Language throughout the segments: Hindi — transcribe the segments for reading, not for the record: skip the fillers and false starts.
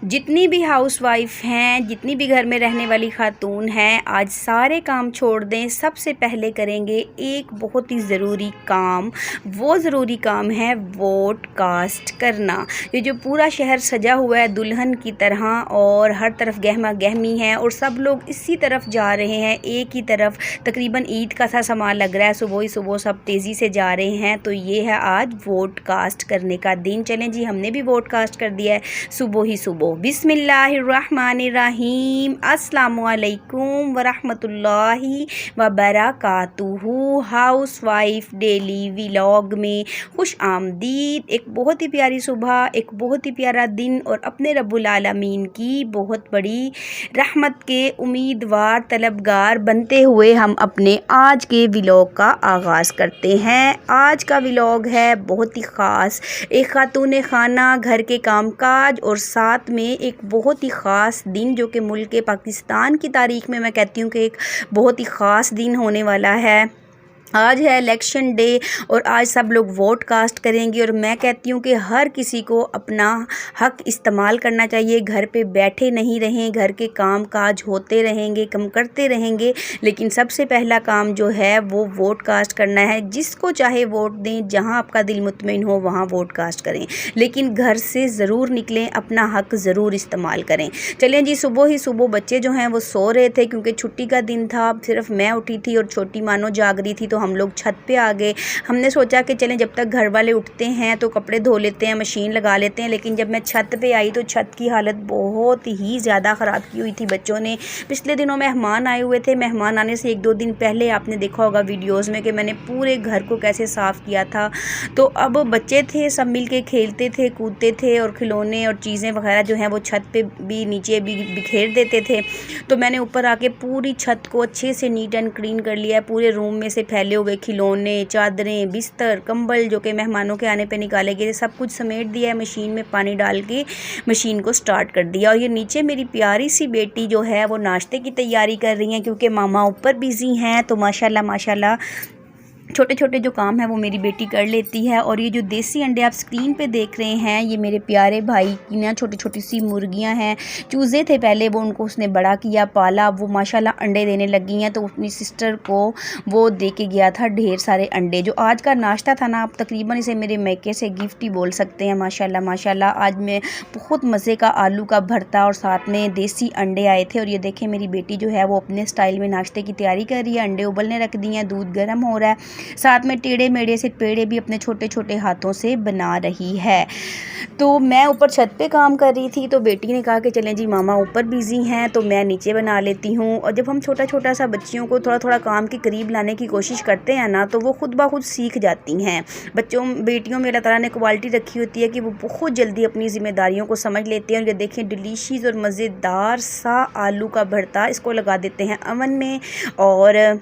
जितनी भी हाउसवाइफ हैं, जितनी भी घर में रहने वाली खातून हैं, आज सारे काम छोड़ दें। सबसे पहले करेंगे एक बहुत ही ज़रूरी काम। वो ज़रूरी काम है वोट कास्ट करना। ये जो पूरा शहर सजा हुआ है दुल्हन की तरह और हर तरफ गहमा गहमी है और सब लोग इसी तरफ जा रहे हैं, एक ही तरफ। तकरीबन ईद का सा सामान लग रहा है, सुबह ही सुबह सब तेज़ी से जा रहे हैं। तो ये है आज वोट कास्ट करने का दिन। चलें जी, हमने भी वोट कास्ट कर दिया है सुबह ही सुबह। बिस्मिल्लाहिर्रहमानिर्रहीम। अस्सलामुअलैकुम वरहमतुल्लाहि वबरकातुहू। हाउसवाइफ डेली व्लॉग में खुश आमदीद। एक बहुत ही प्यारी सुबह, एक बहुत ही प्यारा दिन और अपने रब्बुल आलमीन की बहुत बड़ी रहमत के उम्मीदवार तलबगार बनते हुए हम अपने आज के व्लॉग का आगाज़ करते हैं। आज का व्लॉग है बहुत ही ख़ास। एक खातून खाना, घर के कामकाज और साथ में एक बहुत ही ख़ास दिन जो कि मुल्क पाकिस्तान की तारीख़ में मैं कहती हूँ कि एक बहुत ही ख़ास दिन होने वाला है। आज है इलेक्शन डे और आज सब लोग वोट कास्ट करेंगे और मैं कहती हूँ कि हर किसी को अपना हक इस्तेमाल करना चाहिए। घर पे बैठे नहीं रहें, घर के काम काज होते रहेंगे, कम करते रहेंगे, लेकिन सबसे पहला काम जो है वो वोट कास्ट करना है। जिसको चाहे वोट दें, जहाँ आपका दिल मुतमईन हो वहाँ वोट कास्ट करें, लेकिन घर से ज़रूर निकलें, अपना हक ज़रूर इस्तेमाल करें। चलें जी, सुबह ही सुबह बच्चे जो हैं वो सो रहे थे क्योंकि छुट्टी का दिन था। सिर्फ मैं उठी थी और छोटी मानो जाग रही थी, तो हम लोग छत पे आ गए। हमने सोचा कि चलें जब तक घर वाले उठते हैं तो कपड़े धो लेते हैं, मशीन लगा लेते हैं। लेकिन जब मैं छत पे आई तो छत की हालत बहुत ही ज़्यादा ख़राब की हुई थी। बच्चों ने, पिछले दिनों मेहमान आए हुए थे, मेहमान आने से 1-2 दिन पहले आपने देखा होगा वीडियोज़ में कि मैंने पूरे घर को कैसे साफ़ किया था। तो अब बच्चे थे, सब मिल के खेलते थे, कूदते थे और खिलौने और चीज़ें वगैरह जो हैं वो छत पे भी, नीचे भी बिखेर देते थे। तो मैंने ऊपर आके पूरी छत को अच्छे से नीट एंड क्लीन कर लिया है। पूरे रूम में से फैले हुए खिलौने, चादरें, बिस्तर, कंबल जो कि मेहमानों के आने पे निकाले गए, सब कुछ समेट दिया है। मशीन में पानी डाल के मशीन को स्टार्ट कर दिया। और ये नीचे मेरी प्यारी सी बेटी जो है वो नाश्ते की तैयारी कर रही है क्योंकि मामा ऊपर बिज़ी हैं। तो माशाल्लाह माशाल्लाह छोटे छोटे जो काम है वो मेरी बेटी कर लेती है। और ये जो देसी अंडे आप स्क्रीन पे देख रहे हैं, ये मेरे प्यारे भाई की ना छोटी छोटी सी मुर्गियां हैं। चूज़े थे पहले, वो उनको उसने बड़ा किया, पाला, वो माशाल्लाह अंडे देने लगी हैं। तो अपनी सिस्टर को वो दे के गया था ढेर सारे अंडे। जो आज का नाश्ता था ना, आप तकरीबन इसे मेरे मैके से गिफ्ट ही बोल सकते हैं। माशाल्लाह माशाल्लाह आज मैं बहुत मज़े का आलू का भरता और साथ में देसी अंडे आए थे। और ये देखें मेरी बेटी जो है वो अपने स्टाइल में नाश्ते की तैयारी कर रही है। अंडे उबलने रख दिए हैं, दूध गर्म हो रहा है, साथ में टेढ़े मेढ़े से पेड़े भी अपने छोटे छोटे हाथों से बना रही है। तो मैं ऊपर छत पे काम कर रही थी, तो बेटी ने कहा कि चलें जी मामा ऊपर बिज़ी हैं तो मैं नीचे बना लेती हूँ। और जब हम छोटा छोटा सा बच्चियों को थोड़ा थोड़ा काम के करीब लाने की कोशिश करते हैं ना, तो वो खुद ब खुद सीख जाती हैं। बेटियों में अल्लाह ताला ने क्वालिटी रखी होती है कि वो बहुत जल्दी अपनी ज़िम्मेदारियों को समझ लेती हैं। और ये देखें डिलीशियस और मज़ेदार सा आलू का भरता, इसको लगा देते हैं अवन में। और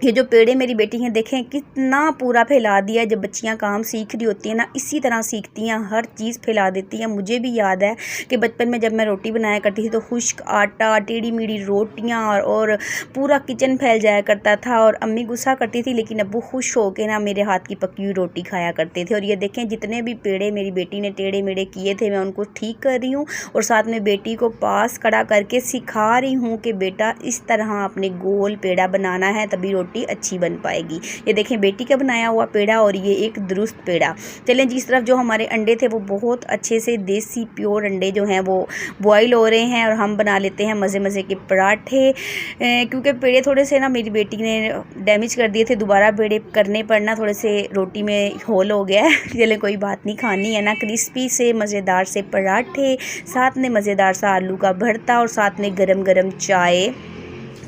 ये जो पेड़े मेरी बेटी हैं देखें कितना पूरा फैला दिया है। जब बच्चियां काम सीख रही होती हैं ना, इसी तरह सीखती हैं, हर चीज़ फैला देती हैं। मुझे भी याद है कि बचपन में जब मैं रोटी बनाया करती थी तो खुश्क आटा, टेढ़ी मेढ़ी रोटियां और पूरा किचन फैल जाया करता था। और अम्मी गुस्सा करती थी, लेकिन अब्बू खुश हो के ना मेरे हाथ की पकी हुई रोटी खाया करते थे। और ये देखें जितने भी पेड़े मेरी बेटी ने टेढ़े मेढ़े किए थे, मैं उनको ठीक कर रही हूँ और साथ में बेटी को पास खड़ा करके सिखा रही हूँ कि बेटा इस तरह अपने गोल पेड़ा बनाना है, तभी रोटी अच्छी बन पाएगी। ये देखें बेटी का बनाया हुआ पेड़ा और ये एक दुरुस्त पेड़ा। चलें जिस तरफ जो हमारे अंडे थे वो बहुत अच्छे से देसी प्योर अंडे जो हैं वो बॉईल हो रहे हैं और हम बना लेते हैं मज़े मज़े के पराठे। क्योंकि पेड़े थोड़े से ना मेरी बेटी ने डैमेज कर दिए थे, दोबारा पेड़े करने पर ना थोड़े से रोटी में होल हो गया है। चलें कोई बात नहीं, खानी है ना क्रिस्पी से मज़ेदार से पराठे, साथ में मज़ेदार सा आलू का भरता और साथ में गरम गरम चाय।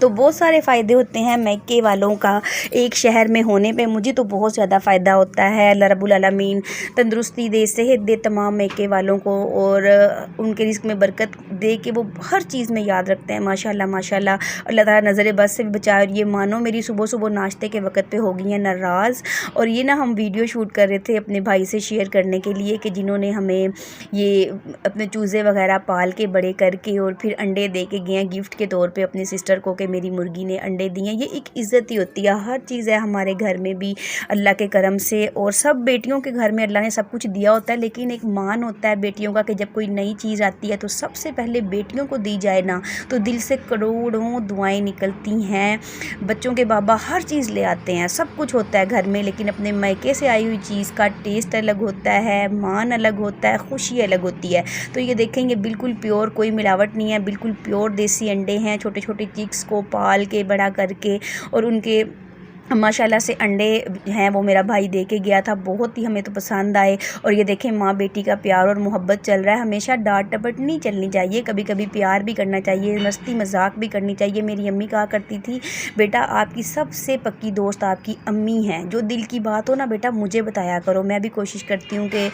तो बहुत सारे फ़ायदे होते हैं मैके वालों का एक शहर में होने पे। मुझे तो बहुत ज़्यादा फ़ायदा होता है। अल्लाह रब्बुल आलमीन तंदुरुस्ती दे, सेहत दे तमाम मैके वालों को और उनके रिस्क में बरकत दे कि वो हर चीज़ में याद रखते हैं। माशाल्लाह माशाल्लाह, अल्लाह ताला नज़र बद से भी बचाए। और ये मानो मेरी सुबह सुबह नाश्ते के वक्त पे हो गई हैं नाराज़। और ये ना हम वीडियो शूट कर रहे थे अपने भाई से शेयर करने के लिए कि जिन्होंने हमें ये अपने चूज़े वगैरह पाल के बड़े करके और फिर अंडे दे के गए हैं गिफ्ट के तौर पर अपनी सिस्टर को कि मेरी मुर्गी ने अंडे दिए। ये एक इज़्ज़त ही होती है, हर चीज़ है हमारे घर में भी अल्लाह के करम से, और सब बेटियों के घर में अल्लाह ने सब कुछ दिया होता है, लेकिन एक मान होता है बेटियों का कि जब कोई नई चीज़ आती है तो सबसे पहले बेटियों को दी जाए ना, तो दिल से करोड़ों दुआएं निकलती हैं। बच्चों के बाबा हर चीज़ ले आते हैं, सब कुछ होता है घर में, लेकिन अपने मायके से आई हुई चीज़ का टेस्ट अलग होता है, मान अलग होता है, खुशी अलग होती है। तो ये देखेंगे बिल्कुल प्योर, कोई मिलावट नहीं है, बिल्कुल प्योर देसी अंडे हैं। छोटे छोटे चिक्स को पाल के बड़ा करके, और उनके माशाल्लाह से अंडे हैं वो मेरा भाई दे के गया था, बहुत ही हमें तो पसंद आए। और ये देखें माँ बेटी का प्यार और मोहब्बत चल रहा है। हमेशा डांट टपट नहीं चलनी चाहिए, कभी कभी प्यार भी करना चाहिए, मस्ती मजाक भी करनी चाहिए। मेरी अम्मी कहा करती थी, बेटा आपकी सबसे पक्की दोस्त आपकी अम्मी हैं, जो दिल की बात हो ना बेटा मुझे बताया करो। मैं भी कोशिश करती हूँ कि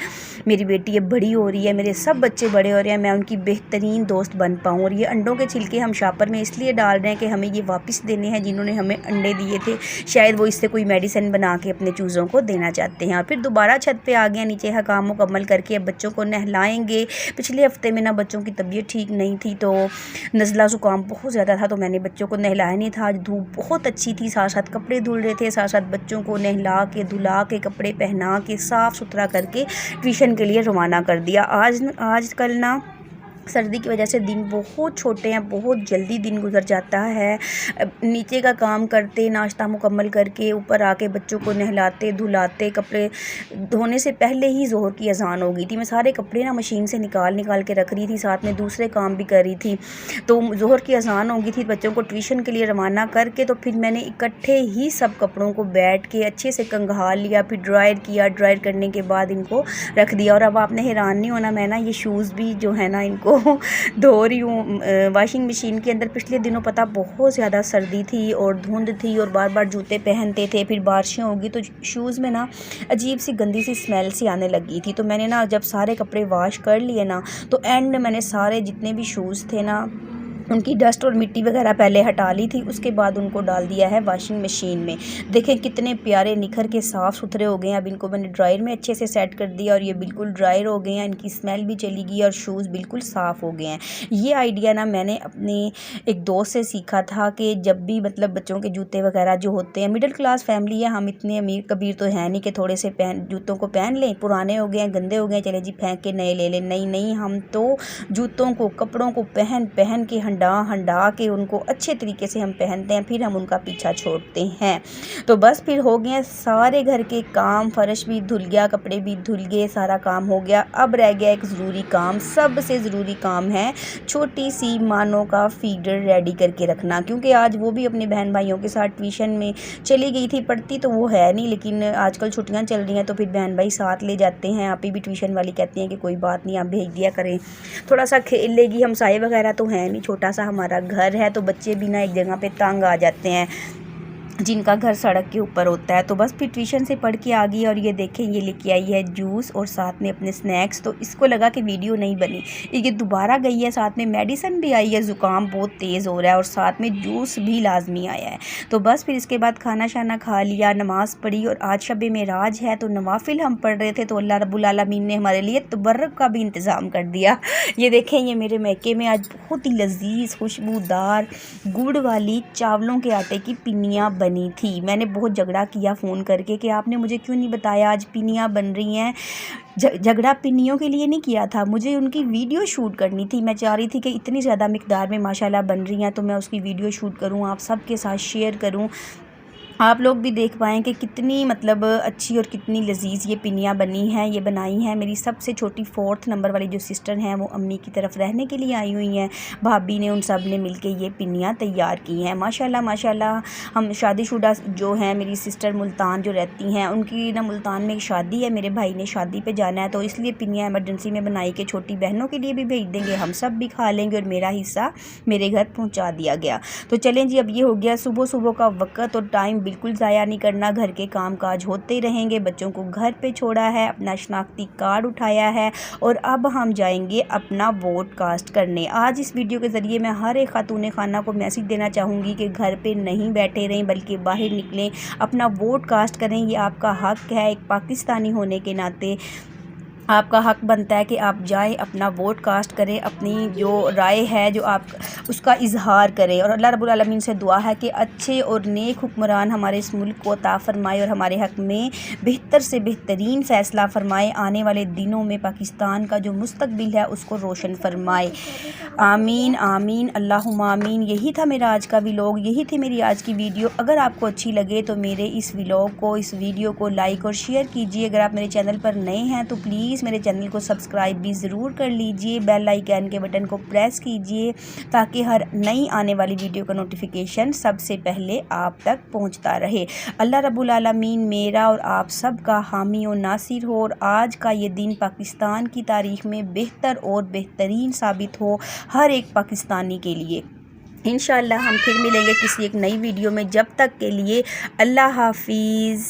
मेरी बेटी अब बड़ी हो रही है, मेरे सब बच्चे बड़े हो रहे हैं, मैं उनकी बेहतरीन दोस्त बन पाऊँ। और ये अंडों के छिलके हम शापर में इसलिए डाल रहे हैं कि हमें ये वापस देने हैं जिन्होंने हमें अंडे दिए थे, शायद वो इससे कोई मेडिसिन बना के अपने चूज़ों को देना चाहते हैं। और फिर दोबारा छत पे आ गया, नीचे काम मुकम्मल करके अब बच्चों को नहलाएंगे। पिछले हफ्ते में ना बच्चों की तबीयत ठीक नहीं थी, तो नज़ला ज़ुकाम बहुत ज़्यादा था, तो मैंने बच्चों को नहलाया नहीं था। आज धूप बहुत अच्छी थी, साथ साथ कपड़े धुल रहे थे, साथ साथ बच्चों को नहला के धुला के कपड़े पहना के साफ़ सुथरा करके ट्यूशन के लिए रवाना कर दिया। आज कल ना सर्दी की वजह से दिन बहुत छोटे हैं, बहुत जल्दी दिन गुजर जाता है। नीचे का काम करते, नाश्ता मुकम्मल करके ऊपर आके बच्चों को नहलाते धुलाते, कपड़े धोने से पहले ही ज़ोहर की अजान हो गई थी। मैं सारे कपड़े ना मशीन से निकाल के रख रही थी, साथ में दूसरे काम भी कर रही थी। तो ज़ोहर की अजान हो गई थी, बच्चों को ट्यूशन के लिए रवाना करके तो फिर मैंने इकट्ठे ही सब कपड़ों को बैठ के अच्छे से कंघा लिया, फिर ड्रायर किया, ड्रायर करने के बाद इनको रख दिया। और अब आपने हैरान नहीं होना, मैं ना ये शूज़ भी जो है ना इनको धो रही हूँ वॉशिंग मशीन के अंदर। पिछले दिनों पता बहुत ज़्यादा सर्दी थी और धुंध थी और बार बार जूते पहनते थे, फिर बारिशें होगी तो शूज़ में ना अजीब सी गंदी सी स्मेल सी आने लगी थी। तो मैंने ना जब सारे कपड़े वॉश कर लिए ना, तो एंड में मैंने सारे जितने भी शूज़ थे ना उनकी डस्ट और मिट्टी वगैरह पहले हटा ली थी, उसके बाद उनको डाल दिया है वॉशिंग मशीन में। देखें कितने प्यारे निखर के साफ़ सुथरे हो गए हैं। अब इनको मैंने ड्रायर में अच्छे से सेट कर दिया और ये बिल्कुल ड्रायर हो गए हैं, इनकी स्मेल भी चली गई और शूज़ बिल्कुल साफ़ हो गए हैं। ये आइडिया ना मैंने अपने एक दोस्त से सीखा था कि जब भी मतलब बच्चों के जूते वगैरह जो होते हैं, मिडिल क्लास फैमिली है, हम इतने अमीर कबीर तो है नहीं कि थोड़े से जूतों को पहन लें, पुराने हो गए हैं, गंदे हो गए हैं, चले जी फेंक के नए ले लें। नहीं, हम तो जूतों को कपड़ों को पहन के हंडा के उनको अच्छे तरीके से हम पहनते हैं, फिर हम उनका पीछा छोड़ते हैं। तो बस फिर हो गए सारे घर के काम, फर्श भी धुल गया, कपड़े भी धुल गए, सारा काम हो गया। अब रह गया एक ज़रूरी काम, सबसे ज़रूरी काम है छोटी सी मानो का फीडर रेडी करके रखना, क्योंकि आज वो भी अपने बहन भाइयों के साथ ट्यूशन में चली गई थी। पढ़ती तो वो है नहीं, लेकिन आजकल छुट्टियां चल रही हैं तो फिर बहन भाई साथ ले जाते हैं। आप ही भी ट्यूशन वाली कहती हैं कि कोई बात नहीं, आप भेज दिया करें, थोड़ा सा खेल लेगी। हमसाए वगैरह तो है नहीं, छोटा सा हमारा घर है, तो बच्चे भी ना एक जगह पे तंग आ जाते हैं जिनका घर सड़क के ऊपर होता है। तो बस फिर ट्यूशन से पढ़ के आ गई और ये देखें ये लेके आई है जूस और साथ में अपने स्नैक्स। तो इसको लगा कि वीडियो नहीं बनी, ये दोबारा गई है, साथ में मेडिसिन भी आई है, ज़ुकाम बहुत तेज़ हो रहा है और साथ में जूस भी लाजमी आया है। तो बस फिर इसके बाद खाना शाना खा लिया, नमाज़ पढ़ी और आज शब मेराज है तो नवाफिल हम पढ़ रहे थे। तो अल्लाह रब्बुल आलमीन ने हमारे लिए तबर्रक का भी इंतज़ाम कर दिया। ये देखें ये मेरे मैके में आज बहुत ही लजीज खुशबूदार गुड़ वाली चावलों के आटे की पिन्नियाँ बनी थी। मैंने बहुत झगड़ा किया फ़ोन करके कि आपने मुझे क्यों नहीं बताया आज पिन्नियाँ बन रही हैं। झगड़ा पिन्नियों के लिए नहीं किया था, मुझे उनकी वीडियो शूट करनी थी। मैं चाह रही थी कि इतनी ज़्यादा मिकदार में माशाल्लाह बन रही हैं तो मैं उसकी वीडियो शूट करूँ, आप सबके साथ शेयर करूँ, आप लोग भी देख पाएँ कि कितनी मतलब अच्छी और कितनी लजीज ये पिन्नियाँ बनी हैं। ये बनाई हैं मेरी सबसे छोटी 4th नंबर वाली जो सिस्टर हैं, वो अम्मी की तरफ रहने के लिए आई हुई हैं। भाभी ने उन सब ने मिलके ये पिन्नियाँ तैयार की हैं। माशाल्लाह हम शादीशुदा जो हैं, मेरी सिस्टर मुल्तान जो रहती हैं, उनकी ना मुल्तान में एक शादी है, मेरे भाई ने शादी पे जाना है, तो इसलिए पिन्नियाँ इमरजेंसी में बनाई के छोटी बहनों के लिए भी भेज देंगे, हम सब भी खा लेंगे और मेरा हिस्सा मेरे घर पहुँचा दिया गया। तो चलें जी, अब ये हो गया सुबह का वक़्त और टाइम बिल्कुल ज़ाया नहीं करना, घर के काम काज होते ही रहेंगे। बच्चों को घर पे छोड़ा है, अपना शनाख्ती कार्ड उठाया है और अब हम जाएंगे अपना वोट कास्ट करने। आज इस वीडियो के ज़रिए मैं हर एक खातून खाना को मैसेज देना चाहूँगी कि घर पे नहीं बैठे रहें बल्कि बाहर निकलें, अपना वोट कास्ट करें, ये आपका हक है एक पाकिस्तानी होने के नाते। आपका हक बनता है कि आप जाएं, अपना वोट कास्ट करें, अपनी जो राय है जो आप उसका इजहार करें। और अल्लाह रब्बुल आलमीन से दुआ है कि अच्छे और नेक हुक्मरान हमारे इस मुल्क को अता फरमाए और हमारे हक में बेहतर से बेहतरीन फ़ैसला फ़रमाए। आने वाले दिनों में पाकिस्तान का जो मुस्तकबिल है उसको रोशन फरमाए। आमीन आमीन अल्लाहुम्मा आमीन। यही था मेरा आज का व्लॉग, यही थी मेरी आज की वीडियो। अगर आपको अच्छी लगे तो मेरे इस व्लॉग को, इस वीडियो को लाइक और शेयर कीजिए। अगर आप मेरे चैनल पर नए हैं तो प्लीज़ मेरे चैनल को सब्सक्राइब भी ज़रूर कर लीजिए। बेल आइकन के बटन को प्रेस कीजिए ताकि हर नई आने वाली वीडियो का नोटिफिकेशन सबसे पहले आप तक पहुंचता रहे। अल्लाह रब्बुल आलमीन मेरा और आप सब का हामी और नासिर हो और आज का ये दिन पाकिस्तान की तारीख़ में बेहतर और बेहतरीन साबित हो हर एक पाकिस्तानी के लिए। इंशाअल्लाह हम फिर मिलेंगे किसी एक नई वीडियो में। जब तक के लिए अल्लाह हाफिज़।